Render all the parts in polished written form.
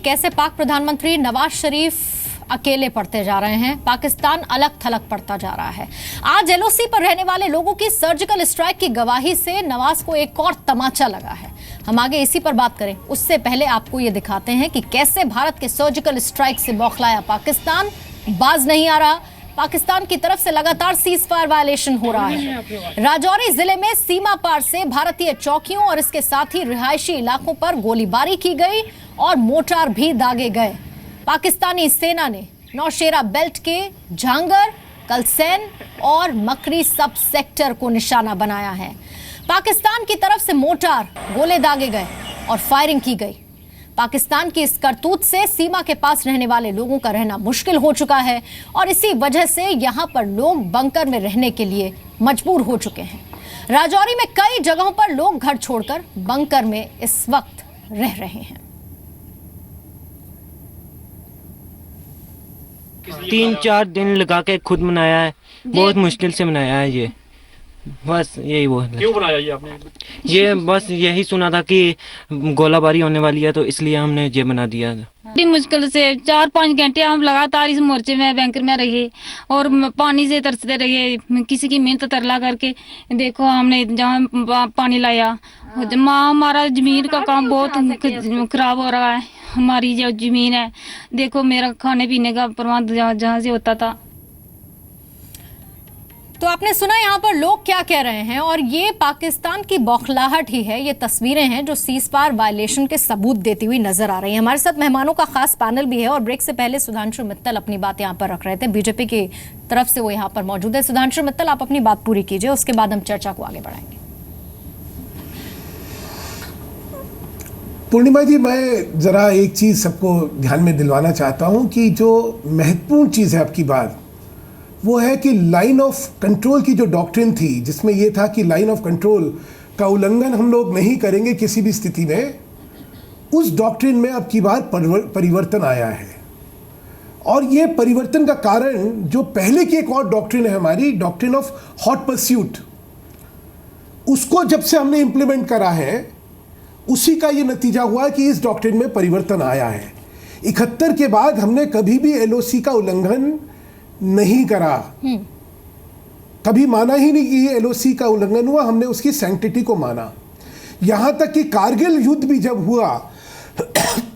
कैसे पाक प्रधानमंत्री नवाज शरीफ अकेले पड़ते जा रहे हैं, पाकिस्तान अलग थलग पड़ता जा रहा है। आज एलओसी पर रहने वाले लोगों की सर्जिकल स्ट्राइक की गवाही से नवाज को एक और तमाचा लगा है। हम आगे इसी पर बात करें, उससे पहले आपको ये दिखाते हैं कि कैसे भारत के सर्जिकल स्ट्राइक से बौखलाया पाकिस्तान बाज नहीं आ रहा। पाकिस्तान की तरफ से लगातार सीज फायर वायलेशन हो रहा है। राजौरी जिले में सीमा पार से भारतीय चौकियों और इसके साथ ही रिहायशी इलाकों पर गोलीबारी की गई और मोर्टार भी दागे गए। पाकिस्तानी सेना ने नौशेरा बेल्ट के झांगर, कलसैन और मकरी सब सेक्टर को निशाना बनाया है। पाकिस्तान की तरफ से मोर्टार, गोले दागे गए और फायरिंग की गई। पाकिस्तान की इस करतूत से सीमा के पास रहने वाले लोगों का रहना मुश्किल हो चुका है और इसी वजह से यहां पर लोग बंकर में रहने के लिए मजबूर हो चुके हैं। राजौरी में कई जगहों पर लोग घर छोड़कर बंकर में इस वक्त रह रहे हैं। 3-4 दिन लगा के खुद मनाया है, बहुत मुश्किल से मनाया है। ये बस यही वो क्यों बनाया ये आपने? ये बस यही सुना था कि गोलाबारी होने वाली है, तो इसलिए हमने ये बना दिया। बड़ी मुश्किल से 4-5 घंटे हम लगातार इस मोर्चे में बैंकर में रहे और पानी से तरसते रहे। किसी की मेहनत तरला करके देखो हमने जहाँ पानी लाया। हमारा जमीन का काम बहुत खराब हो रहा है। हमारी जो जमीन है, देखो मेरा खाने पीने का प्रबंध जहाँ से होता था। तो आपने सुना यहाँ पर लोग क्या कह रहे हैं और ये पाकिस्तान की बौखलाहट ही है। ये तस्वीरें हैं जो सीज फायर वायलेशन के सबूत देती हुई नजर आ रही हैं। हमारे साथ मेहमानों का खास पैनल भी है और ब्रेक से पहले सुधांशु मित्तल अपनी बात यहाँ पर रख रहे थे। बीजेपी की तरफ से वो यहाँ पर मौजूद है। सुधांशु मित्तल, आप अपनी बात पूरी कीजिए, उसके बाद हम चर्चा को आगे बढ़ाएंगे। पूर्णिमा जी, मैं जरा एक चीज सबको ध्यान में दिलवाना चाहता हूं कि जो महत्वपूर्ण चीज है आपकी बात, वो है कि लाइन ऑफ कंट्रोल की जो डॉक्ट्रिन थी, जिसमें यह था कि लाइन ऑफ कंट्रोल का उल्लंघन हम लोग नहीं करेंगे किसी भी स्थिति में, उस डॉक्ट्रिन में अब की बार परिवर्तन आया है। और ये परिवर्तन का कारण जो पहले की एक और डॉक्ट्रिन है हमारी, डॉक्ट्रिन ऑफ हॉट परस्यूट, उसको जब से हमने इंप्लीमेंट करा है, उसी का ये नतीजा हुआ कि इस डॉक्ट्रिन में परिवर्तन आया है। 71 के बाद हमने कभी भी एलओसी का उल्लंघन नहीं करा, कभी माना ही नहीं कि ये एलओसी का उल्लंघन हुआ। हमने उसकी सैंक्टिटी को माना। यहां तक कि कारगिल युद्ध भी जब हुआ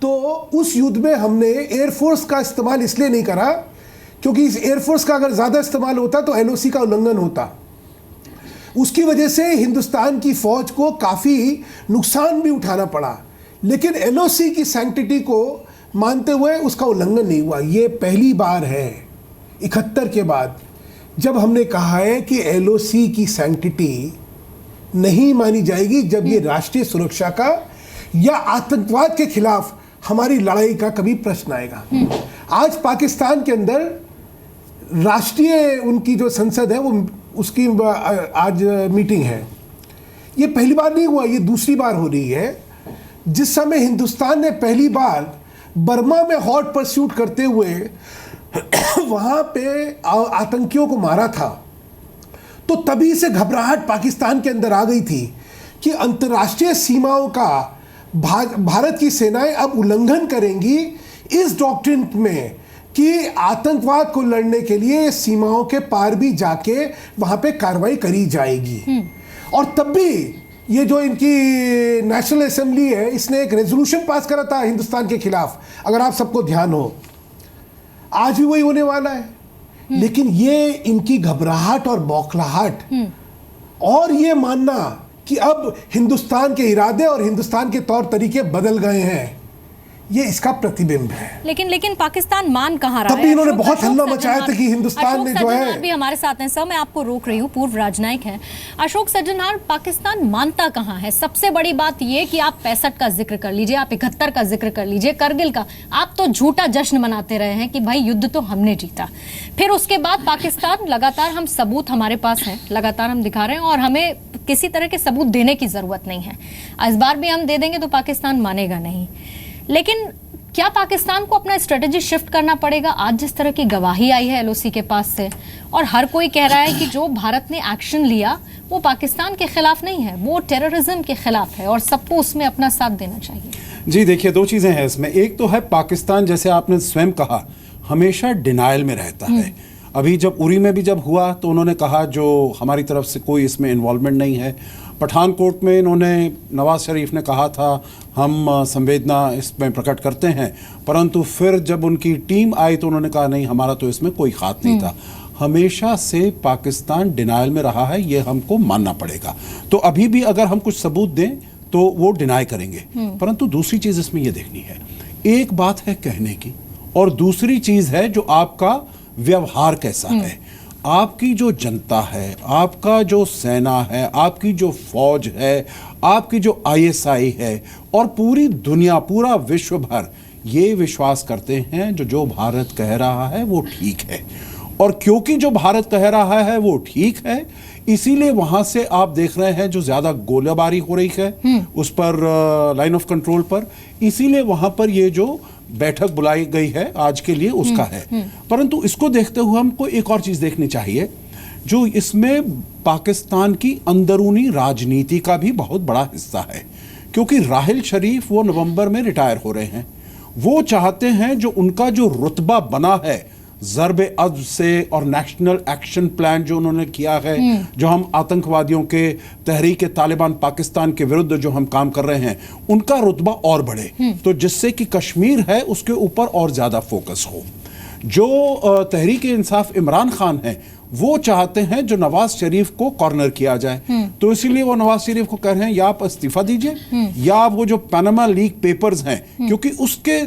तो उस युद्ध में हमने एयरफोर्स का इस्तेमाल इसलिए नहीं करा क्योंकि इस एयरफोर्स का अगर ज्यादा इस्तेमाल होता तो एलओसी का उल्लंघन होता। उसकी वजह से हिंदुस्तान की फौज को काफी नुकसान भी उठाना पड़ा, लेकिन एलओसी की सैंक्टिटी को मानते हुए उसका उल्लंघन नहीं हुआ। ये पहली बार है 71 के बाद जब हमने कहा है कि एलओसी की सैंक्टिटी नहीं मानी जाएगी जब ये राष्ट्रीय सुरक्षा का या आतंकवाद के खिलाफ हमारी लड़ाई का कभी प्रश्न आएगा। आज पाकिस्तान के अंदर राष्ट्रीय उनकी जो संसद है, वो उसकी आज मीटिंग है। ये पहली बार नहीं हुआ, ये दूसरी बार हो रही है। जिस समय हिंदुस्तान ने पहली बार बर्मा में हॉट परस्यूट करते हुए वहां पे आतंकियों को मारा था, तो तभी से घबराहट पाकिस्तान के अंदर आ गई थी कि अंतर्राष्ट्रीय सीमाओं का भारत की सेनाएं अब उल्लंघन करेंगी इस डॉक्ट्रिन में कि आतंकवाद को लड़ने के लिए सीमाओं के पार भी जाके वहां पे कार्रवाई करी जाएगी। और तब भी ये जो इनकी नेशनल असेंबली है, इसने एक रेजोल्यूशन पास करा था हिंदुस्तान के खिलाफ, अगर आप सबको ध्यान हो। आज भी वही होने वाला है। लेकिन ये इनकी घबराहट और बौखलाहट और ये मानना कि अब हिंदुस्तान के इरादे और हिंदुस्तान के तौर तरीके बदल गए हैं, ये इसका प्रतिबिंब है। लेकिन पाकिस्तान मान कहाँ रहा है? तभी इन्होंने बहुत हल्ला मचाया था कि हिंदुस्तान ने जो है भी हमारे साथ हैं। सर, मैं आपको रोक रही हूँ, पूर्व राजनयिक हैं अशोक सज्जनहार। पाकिस्तान मानता कहाँ है? सबसे बड़ी बात ये कि आप 65 का जिक्र कर लीजिए, आप 71 का जिक्र कर लीजिए, करगिल का, आप तो झूठा जश्न मनाते रहे हैं कि भाई युद्ध तो हमने जीता। फिर उसके बाद पाकिस्तान लगातार, हम सबूत हमारे पास हैं, लगातार हम दिखा रहे हैं और हमें किसी तरह के सबूत देने की जरूरत नहीं है। इस बार भी हम दे देंगे तो पाकिस्तान मानेगा नहीं। लेकिन क्या पाकिस्तान को अपना स्ट्रेटेजी शिफ्ट करना पड़ेगा? आज जिस तरह की गवाही आई है एलओसी के पास से, और हर कोई कह रहा है कि जो भारत ने एक्शन लिया वो पाकिस्तान के खिलाफ नहीं है, वो टेररिज्म के खिलाफ है और सबको उसमें अपना साथ देना चाहिए। जी देखिए, दो चीज़ें हैं इसमें। एक तो है पाकिस्तान, जैसे आपने स्वयं कहा, हमेशा डिनायल में रहता है। अभी जब उरी में भी जब हुआ तो उन्होंने कहा जो हमारी तरफ से कोई इसमें इन्वॉल्वमेंट नहीं है। पठानकोट में इन्होंने, नवाज शरीफ ने कहा था हम संवेदना इसमें प्रकट करते हैं, परंतु फिर जब उनकी टीम आई तो उन्होंने कहा नहीं, हमारा तो इसमें कोई हाथ नहीं था। हमेशा से पाकिस्तान डिनायल में रहा है, ये हमको मानना पड़ेगा। तो अभी भी अगर हम कुछ सबूत दें तो वो डिनाई करेंगे। परंतु दूसरी चीज़ इसमें ये देखनी है, एक बात है कहने की और दूसरी चीज़ है जो आपका व्यवहार कैसा है। आपकी जो जनता है, आपका जो सेना है, आपकी जो फौज है, आपकी जो ISI है और पूरी दुनिया, पूरा विश्व भर ये विश्वास करते हैं जो भारत कह रहा है वो ठीक है। और क्योंकि जो भारत कह रहा है वो ठीक है, इसीलिए वहां से आप देख रहे हैं जो ज्यादा गोलीबारी हो रही है उस पर लाइन ऑफ कंट्रोल पर, इसीलिए वहां पर ये जो बैठक बुलाई गई है आज के लिए उसका है। परंतु इसको देखते हुए हमको एक और चीज देखनी चाहिए, जो इसमें पाकिस्तान की अंदरूनी राजनीति का भी बहुत बड़ा हिस्सा है। क्योंकि राहिल शरीफ वो नवंबर में रिटायर हो रहे हैं, वो चाहते हैं जो उनका जो रुतबा बना है ज़र्ब अज़्ब से और नेशनल एक्शन प्लान जो उन्होंने किया है, जो हम आतंकवादियों के तहरीक तालिबान पाकिस्तान के विरुद्ध जो हम काम कर रहे हैं, उनका रुतबा और बढ़े, तो जिससे कि कश्मीर है उसके ऊपर और ज़्यादा फोकस हो। जो तहरीक इंसाफ इमरान खान है वो चाहते हैं जो नवाज शरीफ को कॉर्नर किया जाए, तो इसीलिए वो नवाज शरीफ को कह रहे हैं या आप इस्तीफा दीजिए या आप वो जो पनामा लीक पेपर्स हैं, क्योंकि उसके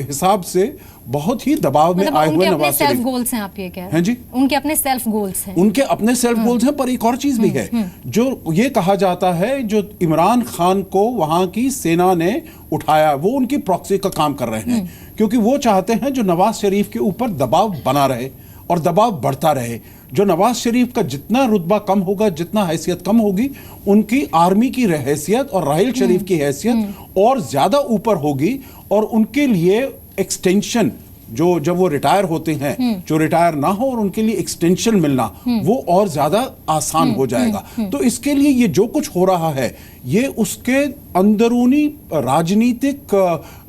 हिसाब से बहुत ही दबाव में आए हुए नवाज शरीफ। सेल्फ गोल्स हैं, आप ये कह रहे हैं? जी, उनके अपने सेल्फ गोल्स हैं। उनके अपने सेल्फ गोल्स हैं, पर एक और चीज भी है जो ये कहा जाता है, जो इमरान खान को वहां की सेना ने उठाया वो उनकी प्रॉक्सी का काम कर रहे हैं, क्योंकि वो चाहते हैं जो नवाज शरीफ के ऊपर दबाव बना रहे और दबाव बढ़ता रहे। जो नवाज शरीफ का जितना रुतबा कम होगा, जितना हैसियत कम होगी, उनकी आर्मी की हैसियत और राहिल शरीफ की हैसियत और ज्यादा ऊपर होगी, और उनके लिए एक्सटेंशन जो जब वो रिटायर होते हैं, जो रिटायर ना हो और उनके लिए एक्सटेंशन मिलना वो और ज्यादा आसान हो जाएगा। तो इसके लिए ये जो कुछ हो रहा है ये उसके अंदरूनी राजनीतिक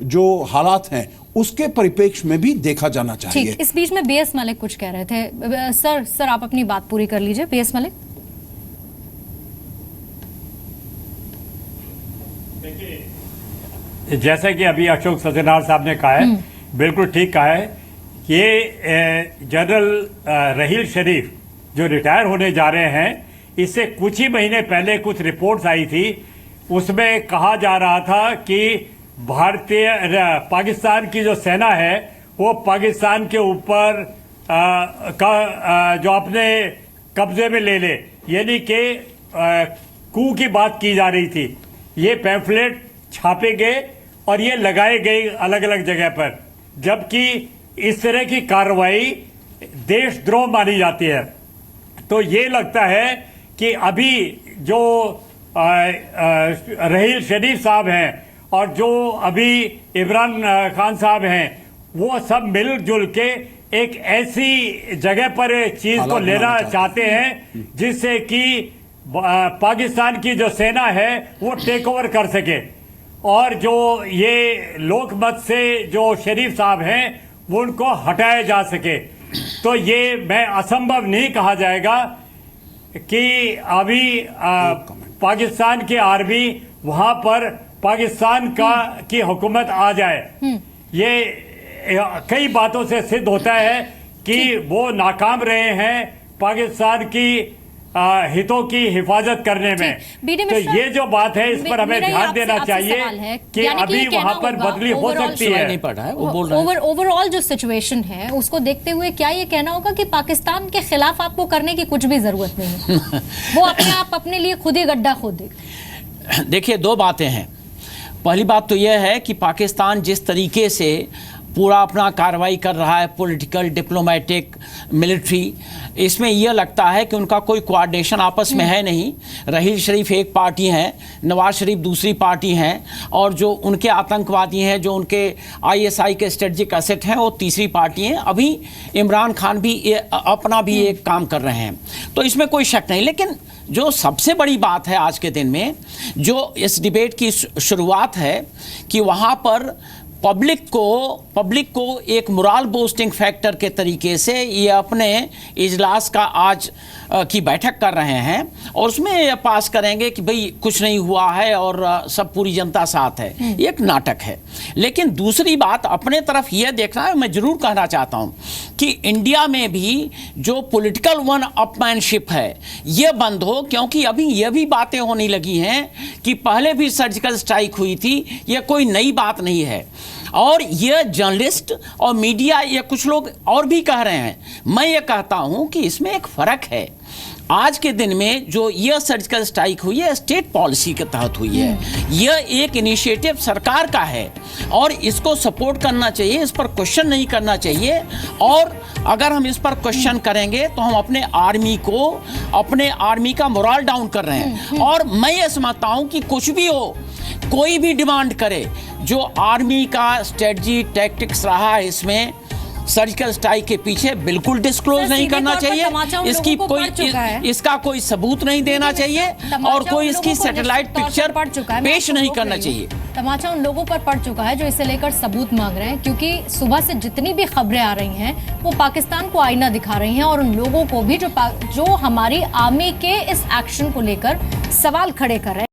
जो हालात हैं उसके परिप्रेक्ष्य में भी देखा जाना चाहिए। इस बीच में BS मलिक कुछ कह रहे थे। सर आप अपनी बात पूरी कर लीजिए। BS मलिक, जैसा कि अभी अशोक सजनार साहब ने कहा है, बिल्कुल ठीक कहा है। ये जनरल राहिल शरीफ जो रिटायर होने जा रहे हैं, इससे कुछ ही महीने पहले कुछ रिपोर्ट्स आई थी, उसमें कहा जा रहा था कि पाकिस्तान की जो सेना है वो पाकिस्तान के ऊपर जो अपने कब्जे में ले ले, यानी कि कू की बात की जा रही थी। ये पैम्फलेट छापे गए और ये लगाए गए अलग अलग जगह पर, जबकि इस तरह की कार्रवाई देशद्रोह मानी जाती है। तो ये लगता है कि अभी जो राहिल शरीफ साहब हैं और जो अभी इमरान खान साहब हैं, वो सब मिलजुल के एक ऐसी जगह पर चीज को लेना चाहते हैं जिससे कि पाकिस्तान की जो सेना है वो टेक ओवर कर सके, और जो ये लोकमत से जो शरीफ साहब हैं वो उनको हटाया जा सके। तो ये मैं असंभव नहीं कहा जाएगा कि अभी पाकिस्तान की आर्मी वहां पर पाकिस्तान की हुकूमत आ जाए। ये कई बातों से सिद्ध होता है कि वो नाकाम रहे हैं पाकिस्तान की हितों की हिफाजत करने में। तो ये जो बात है इस पर हमें ध्यान देना चाहिए कि अभी वहां पर बदली हो सकती है। ओवरऑल जो सिचुएशन है उसको देखते हुए क्या ये कहना होगा कि पाकिस्तान के खिलाफ आपको करने की कुछ भी जरूरत नहीं है, वो अपने आप अपने लिए खुद ही गड्ढा खोदे? देखिए, दो बातें हैं। पहली बात तो यह है कि पाकिस्तान जिस तरीके से पूरा अपना कार्रवाई कर रहा है, पॉलिटिकल, डिप्लोमेटिक, मिलिट्री, इसमें यह लगता है कि उनका कोई कोऑर्डिनेशन आपस में है नहीं। राहिल शरीफ एक पार्टी हैं, नवाज शरीफ दूसरी पार्टी हैं, और जो उनके आतंकवादी हैं, जो उनके ISI के स्ट्रेटजिक एसेट हैं, वो तीसरी पार्टी हैं। अभी इमरान खान भी अपना भी एक काम कर रहे हैं, तो इसमें कोई शक नहीं। लेकिन जो सबसे बड़ी बात है आज के दिन में, जो इस डिबेट की शुरुआत है कि वहाँ पर पब्लिक को एक मोरल बूस्टिंग फैक्टर के तरीके से ये अपने इजलास का आज की बैठक कर रहे हैं और उसमें ये पास करेंगे कि भाई कुछ नहीं हुआ है और सब पूरी जनता साथ है। ये एक नाटक है। लेकिन दूसरी बात अपने तरफ ये देखना है, मैं जरूर कहना चाहता हूँ कि इंडिया में भी जो पॉलिटिकल वन अपमैनशिप है ये बंद हो, क्योंकि अभी ये भी बातें होने लगी हैं कि पहले भी सर्जिकल स्ट्राइक हुई थी, ये कोई नई बात नहीं है। और ये जर्नलिस्ट और मीडिया, ये कुछ लोग और भी कह रहे हैं, मैं ये कहता हूं कि इसमें एक फर्क है। आज के दिन में जो ये सर्जिकल स्ट्राइक हुई है स्टेट पॉलिसी के तहत हुई है, यह एक इनिशिएटिव सरकार का है और इसको सपोर्ट करना चाहिए, इस पर क्वेश्चन नहीं करना चाहिए। और अगर हम इस पर क्वेश्चन करेंगे तो हम अपने आर्मी का मोरल डाउन कर रहे हैं। और मैं ये समझता हूं कि कुछ भी हो, कोई भी डिमांड करे, जो आर्मी का स्ट्रेटजी टैक्टिक्स रहा है इसमें सर्जिकल स्ट्राइक के पीछे बिल्कुल डिस्क्लोज नहीं करना चाहिए, इसका कोई सबूत नहीं देना चाहिए और कोई इसकी सैटेलाइट पिक्चर पेश नहीं करना चाहिए। तमाचा उन लोगों पर पड़ चुका है जो इसे लेकर सबूत मांग रहे हैं, क्योंकि सुबह से जितनी भी खबरें आ रही हैं वो पाकिस्तान को आईना दिखा रही हैं और उन लोगों को भी जो हमारी आर्मी के इस एक्शन को लेकर सवाल खड़े कर रहे हैं।